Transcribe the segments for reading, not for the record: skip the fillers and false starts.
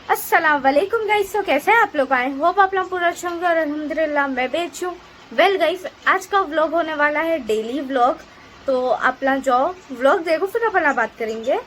अस्सलाम वालेकुम गाइस। तो कैसे हैं आप लोग? आए होप आप लोग पूरा अच्छा होंगे और अल्हम्दुलिल्लाह मैं भी अच्छी हूँ। वेल गाइस, आज का व्लॉग होने वाला है डेली व्लॉग। तो अपना जाओ व्लॉग देखो, फिर अपन बात करेंगे।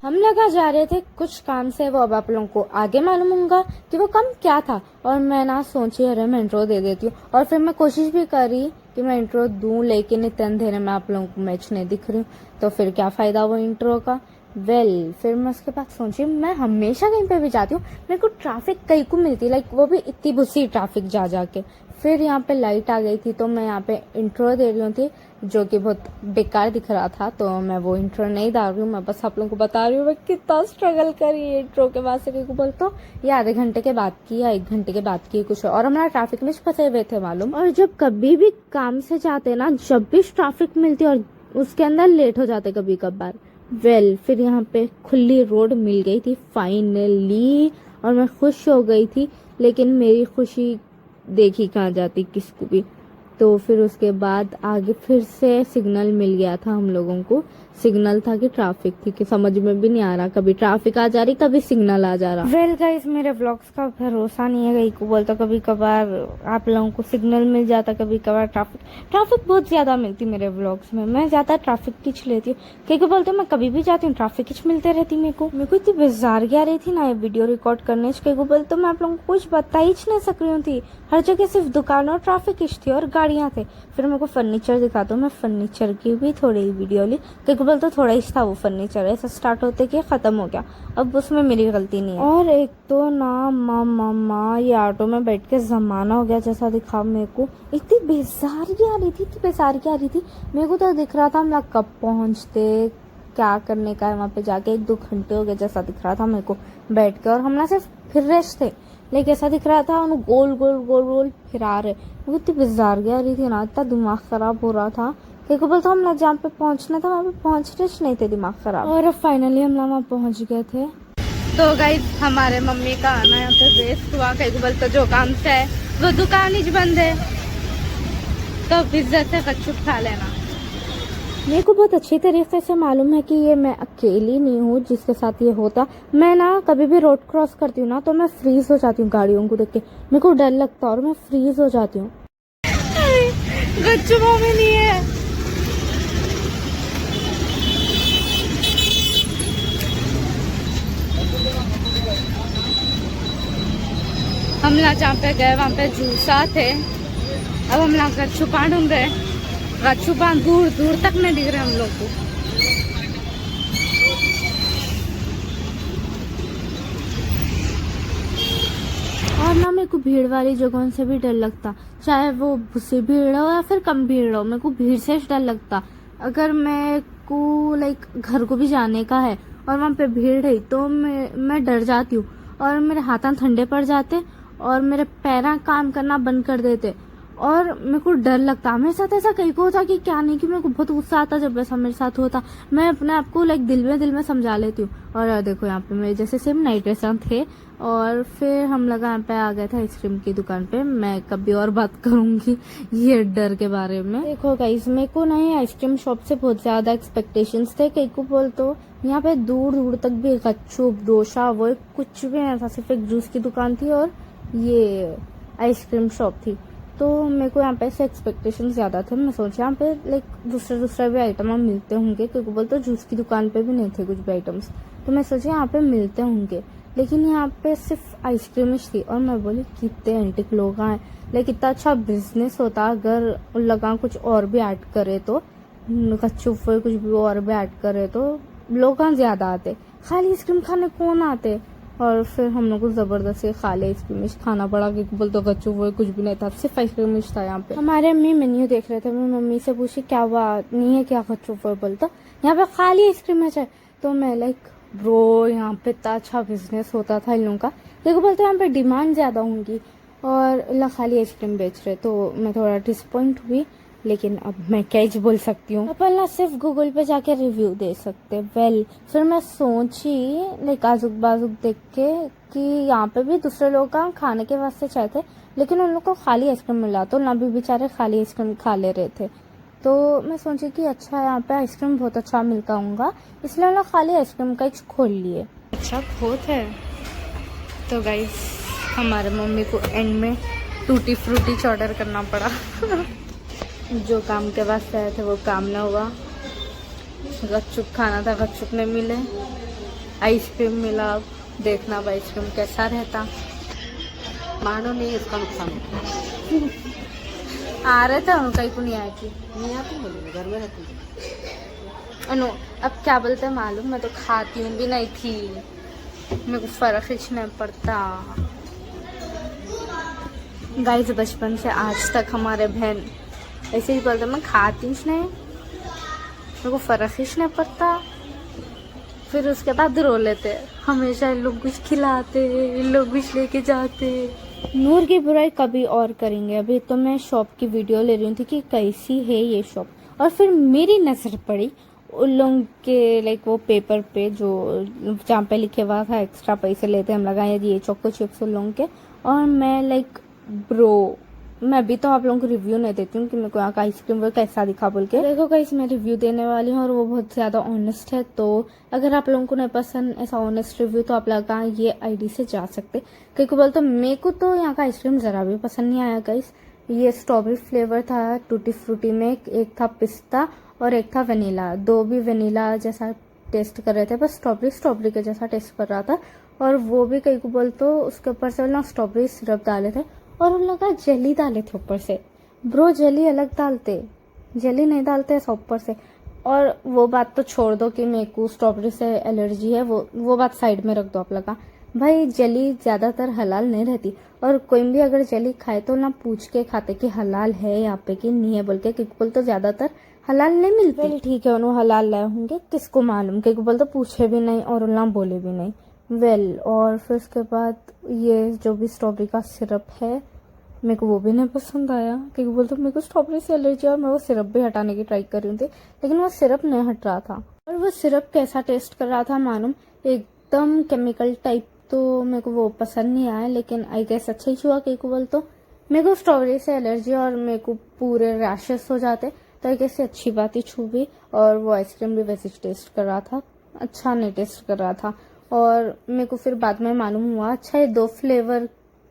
हम लोग आज जा रहे थे कुछ काम से, वो अब आप लोगों को आगे मालूम होगा कि वो काम क्या था। और मैं ना सोची अरे मैं इंट्रो दे देती हूँ, और फिर मैं कोशिश भी करी कि मैं इंट्रो दूं, लेकिन इतने अंधेरे में आप लोगों को मैच नहीं दिख रही हूँ, तो फिर क्या फायदा वो इंट्रो का। फिर मैं उसके बाद सोची मैं हमेशा कहीं पे भी जाती हूँ, मेरे को ट्रैफिक कहीं को मिलती, लाइक वो भी इतनी बुरी ट्रैफिक जा जाके। फिर यहाँ पे लाइट आ गई थी, तो मैं यहाँ पे इंट्रो दे रही थी जो कि बहुत बेकार दिख रहा था, तो मैं वो इंट्रो नहीं डाल रही हूँ। मैं बस आप लोगों को बता रही हूँ मैं कितना स्ट्रगल करी है इंट्रो के बाद से। को बोलते ये आधे घंटे के बाद की या 1 घंटे के बाद की कुछ, और हमारा ट्रैफिक में फंसे हुए थे मालूम। और जब कभी भी काम से जाते ना, जब भी ट्रैफिक मिलती और उसके अंदर लेट हो जाते कभी कभार। फिर यहाँ पे खुली रोड मिल गई थी फाइनली, और मैं खुश हो गई थी। लेकिन मेरी खुशी देखी कहाँ जाती किसको भी। तो फिर उसके बाद आगे फिर से सिग्नल मिल गया था हम लोगों को। सिग्नल था कि ट्रैफिक थी, कि समझ में भी नहीं आ रहा, कभी ट्रैफिक आ जा रही कभी सिग्नल आ जा रहा। गाइस, मेरे व्लॉग्स का भरोसा नहीं है, कहीं को बोलता कभी कभार आप लोगों को सिग्नल मिल जाता, कभी कभार ट्रैफिक बहुत ज्यादा मिलती मेरे व्लॉग्स में। मैं ज्यादा ट्रैफिक खींच लेती हूँ, कहीं को बोलते मैं कभी भी जाती हूँ ट्रैफिक खींच मिलते रहती। मेरे को इतनी बेजारगी आ रही थी ना ये वीडियो रिकॉर्ड करने से, कहीं को बोलते मैं आप लोगों को कुछ बता ही नहीं सक रही थी। हर जगह सिर्फ दुकान और ट्रैफिक थी और गाड़ियां थे। फिर मेरे को फर्नीचर दिखा दो, मैं फर्नीचर की भी थोड़ी वीडियो ली, क्योंकि बोलते थोड़ा ही था वो फर्नीचर, ऐसा स्टार्ट होते कि खत्म हो गया। अब उसमें मेरी गलती नहीं है। और एक तो ना मामा ये ऑटो में बैठ के जमाना हो गया जैसा दिखा मेरे को। इतनी बेजारगी आ रही थी मेरे को। तो दिख रहा था मैं कब पहुंचते, क्या करने का है वहाँ पे जाके। 1-2 घंटे हो गए जैसा दिख रहा था मेरे को बैठ के, और हम ना सिर्फ फिर रहे थे, लेकिन ऐसा दिख रहा था उन्हें गोल गोल गोल गोल फिरा रहे। वो इतनी बेजारगी आ रही थी ना, इतना दिमाग खराब हो रहा था। देखो बोलता हम लोग जहाँ पे पहुंचना था वहाँ पे पहुंच रहे नहीं थे, दिमाग खराब। और अब फाइनली हम लोग वहाँ पहुंच गए थे। तो गाइस, हमारे मम्मी का आना यहाँ पे वेस्ट हुआ। कहीं को बोलते जो काम से है वो दुकान ही बंद है, तो इज्जत से कच्चू खा लेना। मेरे को बहुत अच्छी तरीके से मालूम है कि ये मैं अकेली नहीं हूँ जिसके साथ ये होता। मैं ना कभी भी रोड क्रॉस करती हूँ ना, तो मैं फ्रीज हो जाती हूँ गाड़ियों को देख के। मेरे को डर लगता है और मैं फ्रीज हो जाती हूँ। गच्चू में नहीं है। हम लोग जहाँ पे गए वहाँ पे जूसा थे। अब हम लोग गच्छुपा ढूंढ रहे हैं। गच्छुपा दूर दूर तक नहीं दिख रहे हम लोग को। और ना मेरे को भीड़ वाली जगहों से भी डर लगता, चाहे वो उससे भीड़ हो या फिर कम भीड़ हो। मेरे को भीड़ से डर लगता। अगर मैं को लाइक घर को भी जाने का है और वहाँ पे भीड़ है, तो मैं डर जाती हूँ, और मेरे हाथ ठंडे पड़ जाते और मेरे पैर काम करना बंद कर देते, और मेरे को डर लगता। मेरे साथ ऐसा कहीं को होता कि क्या नहीं, कि मेरे को बहुत गुस्सा आता जब ऐसा मेरे साथ होता। मैं अपने आप को लाइक दिल में समझा लेती हूँ। और देखो यहाँ पे मेरे जैसे सेम नाइट ड्रेस थे। और फिर हम लोग यहाँ पे आ गए थे आइसक्रीम की दुकान पे। मैं कभी और बात करूंगी ये डर के बारे में। देखो गाइस, मेरे को नहीं आइसक्रीम शॉप से बहुत ज्यादा एक्सपेक्टेशंस थे। कहीं को बोल तो यहाँ पे दूर दूर तक भी गच्चू डोसा वो कुछ भी नहीं था, सिर्फ एक जूस की दुकान थी और ये आइसक्रीम शॉप थी। तो मेरे को यहाँ पे ऐसे एक्सपेक्टेशन ज्यादा थे। मैं सोचा यहाँ पे लाइक दूसरे भी आइटम मिलते होंगे, क्योंकि बोलते जूस की दुकान पे भी नहीं थे कुछ भी आइटम्स। तो मैं सोचा यहाँ पे मिलते होंगे, लेकिन यहाँ पे सिर्फ आइसक्रीम थी। और मैं बोली कितने एंटिक लोग हैं, लाइक इतना अच्छा बिजनेस होता अगर लगा कुछ और भी ऐड करे, तो कच्चू कुछ भी और भी ऐड करे तो लोग ज्यादा आते। खाली आइसक्रीम खाने कौन आते। और फिर हम लोग को जबरदस्ती खाली आइसक्रीम खाना पड़ा, क्योंकि बोलते गच्चू वो कुछ भी नहीं था, सिर्फ आइसक्रीम था यहाँ पे। हमारे अम्मी मेन्यू देख रहे थे, मैं मम्मी से पूछी क्या हुआ नहीं है क्या गच्चू वो, बोलता यहाँ पे खाली आइसक्रीम है। तो मैं लाइक ब्रो यहाँ पे इतना अच्छा बिजनेस होता था इन लोगों का, देखो बोलते यहाँ पे डिमांड ज्यादा होंगी और खाली आइसक्रीम बेच रहे। तो मैं थोड़ा डिसअपॉइंट हुई, लेकिन अब मैं क्या ही बोल सकती हूँ। अपन ना सिर्फ गूगल पे जाके रिव्यू दे सकते। फिर मैं सोची लाइक आजुक बाजुक देख के कि यहाँ पे भी दूसरे लोग का खाने के वास्ते चाहते, लेकिन उन लोग को खाली आइसक्रीम मिला, तो ना भी बेचारे खाली आइसक्रीम खा ले रहे थे। तो मैं सोची कि अच्छा यहाँ पे आइसक्रीम बहुत अच्छा मिलता होगा, इसलिए उन्होंने खाली आइसक्रीम का एक खोल लिए। अच्छा बहुत है। तो गाइस हमारे मम्मी को एंड में टूटी फ्रूटी ऑर्डर करना पड़ा। जो काम के वास्ते आए थे वो काम ना हुआ। गपचुप खाना था, गपचुप नहीं मिले। आइसक्रीम मिला, अब देखना अब आइसक्रीम कैसा रहता। मानो नहीं इसका नुकसान आ रहे थे हम, कहीं को नहीं आए थी। नहीं आती, बोले घर में रहती हूँ। अनु अब क्या बोलते हैं मालूम, मैं तो खाती हूँ भी नहीं थी, मेरे को फर्क ही नहीं पड़ता। गाइस बचपन से आज तक हमारे बहन ऐसे ही बोलते, मैं खाती ही नहीं, मेरे को फर्क ही नहीं पड़ता। फिर उसके बाद रो लेते, हमेशा इन लोग कुछ खिलाते, इन लोग कुछ लेके जाते। नूर की बुराई कभी और करेंगे। अभी तो मैं शॉप की वीडियो ले रही थी कि कैसी है ये शॉप, और फिर मेरी नज़र पड़ी उन लोगों के लाइक वो पेपर पे जो जहाँ पे लिखे हुआ था एक्स्ट्रा पैसे लेते हम लगाए ये चोको चिप्स उन लोगों के। और मैं लाइक ब्रो, मैं भी तो आप लोगों को रिव्यू नहीं देती हूँ कि मेरे को यहाँ का आइसक्रीम वो कैसा दिखा बोल के। देखो गाइस मैं रिव्यू देने वाली हूँ और वो बहुत ज़्यादा ऑनेस्ट है, तो अगर आप लोगों को नहीं पसंद ऐसा ऑनेस्ट रिव्यू तो आप लोग ये आईडी से जा सकते। क्योंकि बोलते मेरे को तो यहाँ का आइसक्रीम ज़रा भी पसंद नहीं आया गाइस। ये स्ट्रॉबेरी फ्लेवर था टूटी फ्रूटी में, एक था पिस्ता और एक था वनीला। दो भी वनीला जैसा टेस्ट कर रहे थे, बस स्ट्रॉबेरी के जैसा टेस्ट कर रहा था। और वो भी कहीं को बोल तो उसके ऊपर से ना स्ट्रॉबेरी सिरप डाले थे और उन लोग जेली डाले थे ऊपर से। ब्रो जेली अलग डालते, जेली नहीं डालते ऐसा ऊपर से। और वो बात तो छोड़ दो कि मेरे को स्ट्रॉबेरी से एलर्जी है, वो बात साइड में रख दो आप लगा। भाई जेली ज़्यादातर हलाल नहीं रहती, और कोई भी अगर जेली खाए तो ना पूछ के खाते कि हलाल है यहाँ पे कि नहीं है बोल के, क्योंकि बोल तो ज़्यादातर हलाल नहीं मिलती। ठीक है उन्होंने हलाल लाए होंगे, किसको मालूम, क्योंकि बोल तो पूछे भी नहीं और ना बोले भी नहीं। और फिर उसके बाद ये जो भी स्ट्रॉबेरी का सिरप है मेरे को वो भी नहीं पसंद आया, क्योंकि बोलते मेरे को स्ट्रॉबेरी से एलर्जी है। और मैं वो सिरप भी हटाने की ट्राई कर रही थी, लेकिन वो सिरप नहीं हट रहा था। और वो सिरप कैसा टेस्ट कर रहा था मालूम, एकदम केमिकल टाइप। तो मेरे को वो पसंद नहीं आया, लेकिन आई गेस अच्छा ही हुआ। क्योंकि बोल तो मेरे को स्ट्रॉबेरी से एलर्जी और मेरे को पूरे रैशेस हो जाते, तो आई गेस अच्छी बात ही छू भी। और वो आइसक्रीम भी वैसे टेस्ट कर रहा था, अच्छा नहीं टेस्ट कर रहा था। और मेरे को फिर बाद में मालूम हुआ अच्छा ये 2 फ्लेवर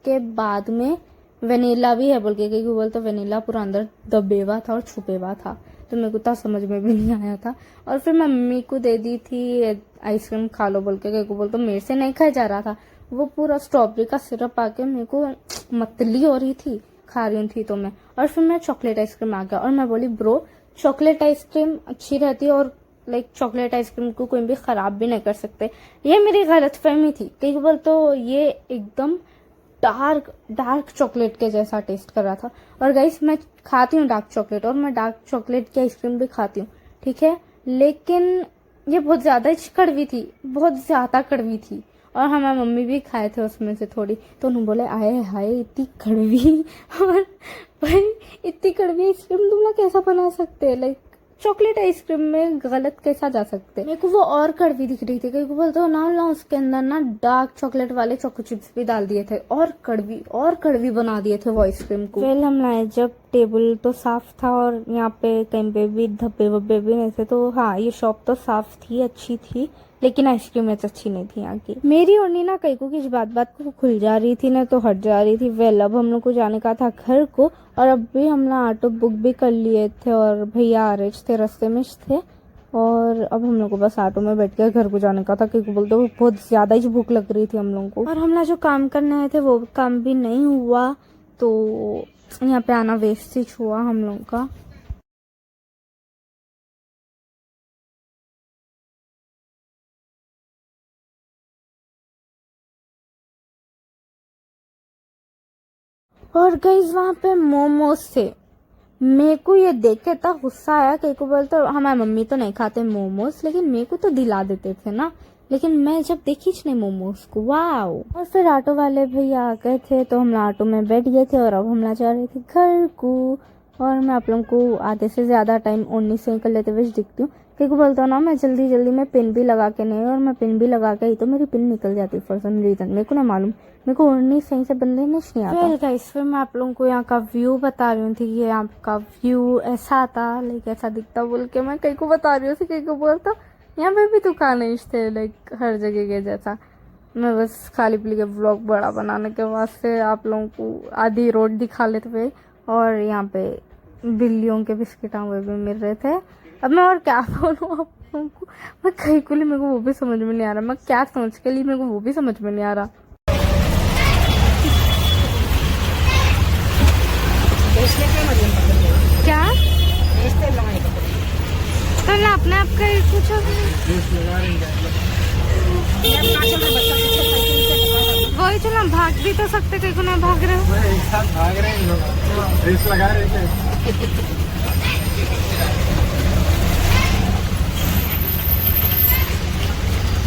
के बाद में वेनिला भी है बोल के, क्योंकि बोल तो वेनिला पूरा अंदर दबेवा था और छुपेवा था, तो मेरे को तो समझ में भी नहीं आया था। और फिर मम्मी को दे दी थी आइसक्रीम खा लो बोल के, क्योंकि बोल तो मेरे से नहीं खाया जा रहा था। वो पूरा स्ट्रॉबेरी का सिरप आके मेरे को मतली हो रही थी, खा रही थी तो मैं। और फिर मैं चॉकलेट आइसक्रीम आ गया और मैं बोली ब्रो चॉकलेट आइसक्रीम अच्छी रहती है, और लाइक चॉकलेट आइसक्रीम को कोई भी खराब भी नहीं कर सकते। ये मेरी गलतफहमी थी, क्योंकि बोल तो ये एकदम डार्क चॉकलेट के जैसा टेस्ट कर रहा था। और गाइस मैं खाती हूँ डार्क चॉकलेट, और मैं डार्क चॉकलेट की आइसक्रीम भी खाती हूँ, ठीक है, लेकिन ये बहुत ज़्यादा कड़वी थी, बहुत ज़्यादा कड़वी थी। और हमारी मम्मी भी खाए थे उसमें से थोड़ी, तो उन्होंने बोले आए हाय इतनी कड़वी। और भाई इतनी कड़वी आइसक्रीम तुम लोग कैसा बना सकते हैं, लाइक चॉकलेट आइसक्रीम में गलत कैसा जा सकते। मेरे को वो और कड़वी दिख रही थी, क्योंकि बोलते हो ना उसके अंदर ना डार्क चॉकलेट वाले चोको चिप्स भी डाल दिए थे, और कड़वी बना दिए थे वो आइसक्रीम को। फिर हम लाए जब टेबल तो साफ था और यहाँ पे कहीं पे भी धब्बे वब्बे भी नहीं थे, तो हाँ ये शॉप तो साफ थी, अच्छी थी, लेकिन आइसक्रीम अच्छी नहीं थी यहाँ की। मेरी और नीना कई को किस बात को खुल जा रही थी ना तो हट जा रही थी। अब हम लोग को जाने का था घर को, और अब भी हम ना ऑटो बुक भी कर लिए थे, और भैया आ रहे थे, रास्ते में थे। और अब हम लोग को बस ऑटो में बैठ के घर को जाने का था, क्योंकि बोलते बहुत ज्यादा ही भूख लग रही थी हम लोगों को। और हम लोग जो काम करने आए थे वो काम भी नहीं हुआ, तो यहाँ पे आना वेस्ट ही हुआ हम लोग का। और गाइस वहाँ पे मोमोज थे। मेरे को ये देख के इतना गुस्सा आया, कई को बोलते हमारी मम्मी तो नहीं खाते मोमोज, लेकिन मेरे को तो दिला देते थे ना, लेकिन मैं जब देखी नहीं मोमोज को, वाओ। और फिर ऑटो वाले भैया आ गए थे, तो हम ऑटो में बैठ गए थे, और अब हम लोग जा रहे थे घर को। और मैं आप लोगों को आधे से ज्यादा टाइम ओढ़नी से कर लेते हुए दिखती हूँ, क्योंकि बोलता हूँ ना मैं जल्दी में पिन भी लगा के नहीं, और मैं पिन भी लगा के ही तो मेरी पिन निकल जाती फॉर सम रीजन, मेरे को ना मालूम, मेरे को ओढ़नी सही से बंदे नहीं आता। गाइस फिर मैं आप लोगों को यहाँ का व्यू बता रही हूँ थी, ये यहाँ का व्यू ऐसा आता, लाइक ऐसा दिखता बोल के मैं कई को बता रही हूँ, कई को बोलता यहाँ पे भी दुकान थे लाइक हर जगह के जैसा। मैं बस खाली पीली के व्लॉग बड़ा बनाने के वास्ते आप लोगों को आधी रोड दिखा लेते हुए, और यहाँ पे बिल्लियों के बिस्किट हुए भी मिल रहे थे। अब मैं और क्या बोलूँ आप लोगों को, मैं कहीं को मेरे को वो भी समझ में नहीं आ रहा, मैं क्या सोच के लिए मेरे को वो भी समझ में नहीं आ रहा। क्या तो ना अपने आप का ही कुछ वही चलो, भाग भी तो सकते, कहीं को ना भाग रहे हो। एक साथ भाग रहे हैं लोग, रेस लगा रहे थे।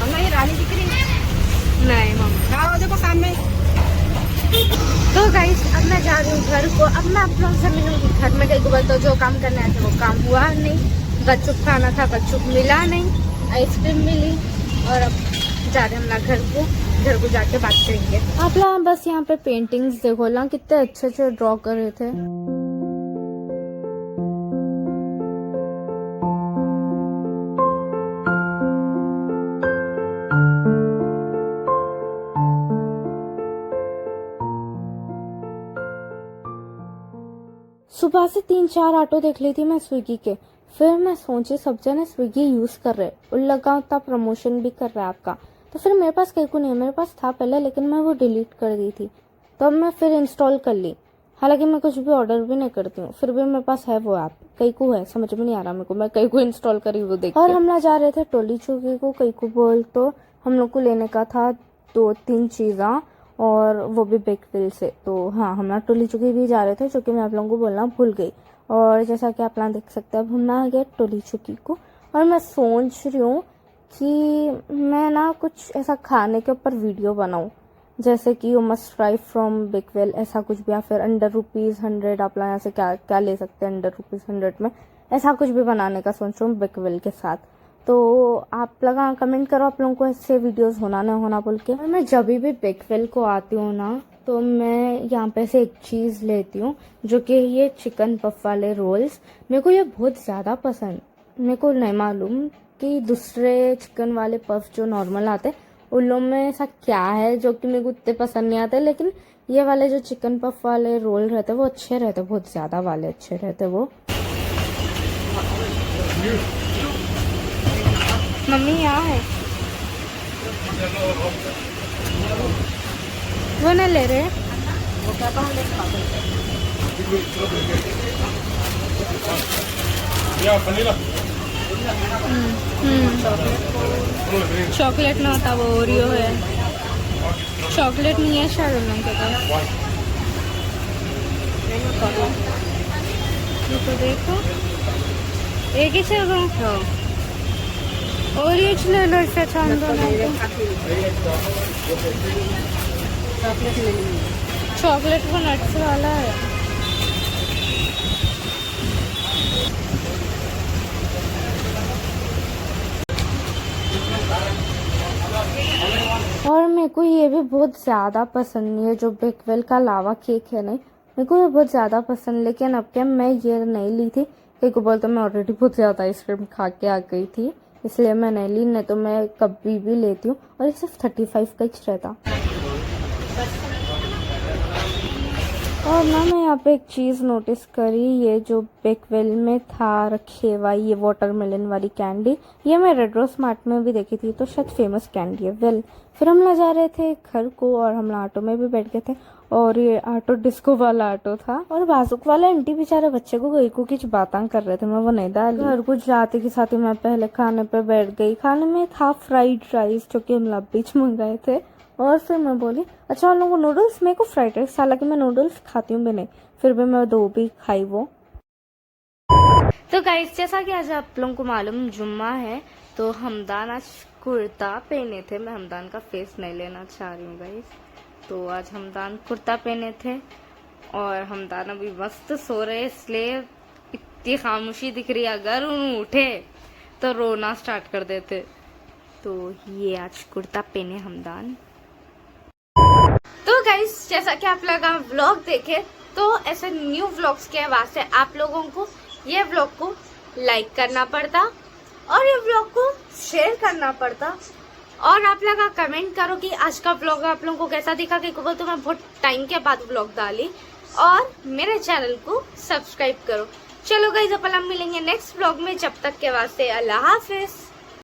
मम्मा ये रानी दिख रही है? नहीं मम्मी, हाँ देखो सामने। तो गाइस अब मैं जा रही हूँ घर को। अब मैं आप लोगों से मिलूंगी घर में। कहीं को बोल तो जो काम करने आए थे वो काम हुआ नहीं, गच्चुक खाना था गच्चुक मिला नहीं, आइसक्रीम मिली, और अब जा रहे हैं हम घर को जाके बात करेंगे। आप लोग बस यहाँ पे पेंटिंग्स देखो ना, कितने अच्छे अच्छे ड्रॉ कर रहे थे। सुबह से 3-4 ऑटो देख ली थी मैं स्विगी के। फिर मैं सोची सब जने स्विगी यूज कर रहे, और लगा उतना प्रमोशन भी कर रहा है आपका। तो फिर मेरे पास कहीं को नहीं है, मेरे पास था पहले लेकिन मैं वो डिलीट कर दी थी, तो अब मैं फिर इंस्टॉल कर ली। हालांकि मैं कुछ भी ऑर्डर भी नहीं करती हूँ, फिर भी मेरे पास है वो ऐप। कहीं को है समझ में नहीं आ रहा मेरे को, मैं कहीं को इंस्टॉल करी वो देख। और हम लोग जा रहे थे टोली चौकी को। कहीं को बोल तो हम लोग को लेने का था 2-3 चीज़ा, और वो भी बेकविल से। तो हाँ, हम लोग टोली चौकी भी जा रहे थे, जो कि मैं आप लोगों को बोलना भूल गई। और जैसा कि आप लोग देख सकते हैं, अब हम आ गए टोली चौकी को। और मैं सोच रही हूँ कि मैं ना कुछ ऐसा खाने के ऊपर वीडियो बनाऊँ, जैसे कि you must try from Bakewell, ऐसा कुछ भी, या फिर अंडर ₹100 आप लोग यहाँ से क्या क्या ले सकते हैं अंडर ₹100 में, ऐसा कुछ भी बनाने का सोच रहा हूँ बेकवेल के साथ। तो आप लोग कमेंट करो आप लोगों को ऐसे वीडियोस होना ना होना बोल के। मैं जब भी बेकवेल को आती हूँ ना, तो मैं यहाँ पे से एक चीज़ लेती हूँ, जो कि ये चिकन पफ वाले रोल्स। मेरे को ये बहुत ज़्यादा पसंद। मेरे को नहीं मालूम कि दूसरे चिकन वाले पफ जो नॉर्मल आते उन लोगों में ऐसा क्या है जो कि मेरे को उतने पसंद नहीं आते, लेकिन ये वाले जो चिकन पफ वाले रोल रहते वो अच्छे रहते, बहुत ज़्यादा वाले अच्छे रहते वो। मम्मी यहाँ है, वो नहीं ले रहे। वो क्या कहाँ ले चॉकलेट ना होता, वो ओरियो है। चॉकलेट नहीं है शायद उन लोगों के पास। ये तो देखो, एक ही चल रहा। ओरियो ले लो, इससे अच्छा चॉकलेट ले ली। चॉकलेट वो नट्स वाला है। और मेरे को ये भी बहुत ज़्यादा पसंद नहीं है, जो बेकवेल का लावा केक है नहीं, मेरे को ये बहुत ज़्यादा पसंद। लेकिन अब क्या, मैं ये नहीं ली थी, कहीं को बोलते मैं ऑलरेडी बहुत ज़्यादा आइसक्रीम खा के आ गई थी, इसलिए मैं नहीं ली। नहीं तो मैं कभी भी लेती हूँ, और ये सिर्फ 35 का ही रहता। और ना मैं यहाँ पे एक चीज़ नोटिस करी, ये जो बेकवेल में था रखे हुआ ये वाटरमेलन वाली कैंडी, ये मैं रेड रोज मार्ट में भी देखी थी, तो शायद फेमस कैंडी है। वेल, फिर हम लोग जा रहे थे घर को, और हम लोग ऑटो में भी बैठ गए थे, और ये ऑटो डिस्को वाला ऑटो था, और बाजुक वाला आंटी बेचारे बच्चे को गई को कुछ बातें कर रहे थे, मैं वो नहीं डाली। घर को जाते के साथ ही मैं पहले खाने पे बैठ गई। खाने में था फ्राइड राइस, जो कि हम लोग बीच मंगाए थे, और फिर मैं बोली अच्छा उन लोगों को नूडल्स, मेरे को फ्राइड राइस, हालांकि मैं नूडल्स खाती हूँ भी नहीं, फिर भी मैं 2 भी खाई वो। तो गाइस, जैसा कि आज आप लोगों को मालूम जुम्मा है, तो हमदान आज कुर्ता पहने थे। मैं हमदान का फेस नहीं लेना चाह रही हूँ गाइस, तो आज हमदान कुर्ता पहने थे, और हमदान अभी मस्त सो रहे, इसलिए इतनी खामोशी दिख रही है। अगर उन उठे तो रोना स्टार्ट कर देते। तो ये आज कुर्ता पहने हमदान। तो गाइस, जैसा कि आप लोग व्लॉग देखे, तो ऐसे न्यू व्लॉग्स के वास्ते आप लोगों को ये व्लॉग को लाइक करना पड़ता, और ये व्लॉग को शेयर करना पड़ता, और आप लोग कमेंट करो कि आज का व्लॉग आप लोगों को कैसा दिखा, क्योंकि तो मैं बहुत टाइम के बाद व्लॉग डाली। और मेरे चैनल को सब्सक्राइब करो। चलो गाइस अपन मिलेंगे नेक्स्ट व्लॉग में, जब तक के वास्ते अल्लाह हाफिज।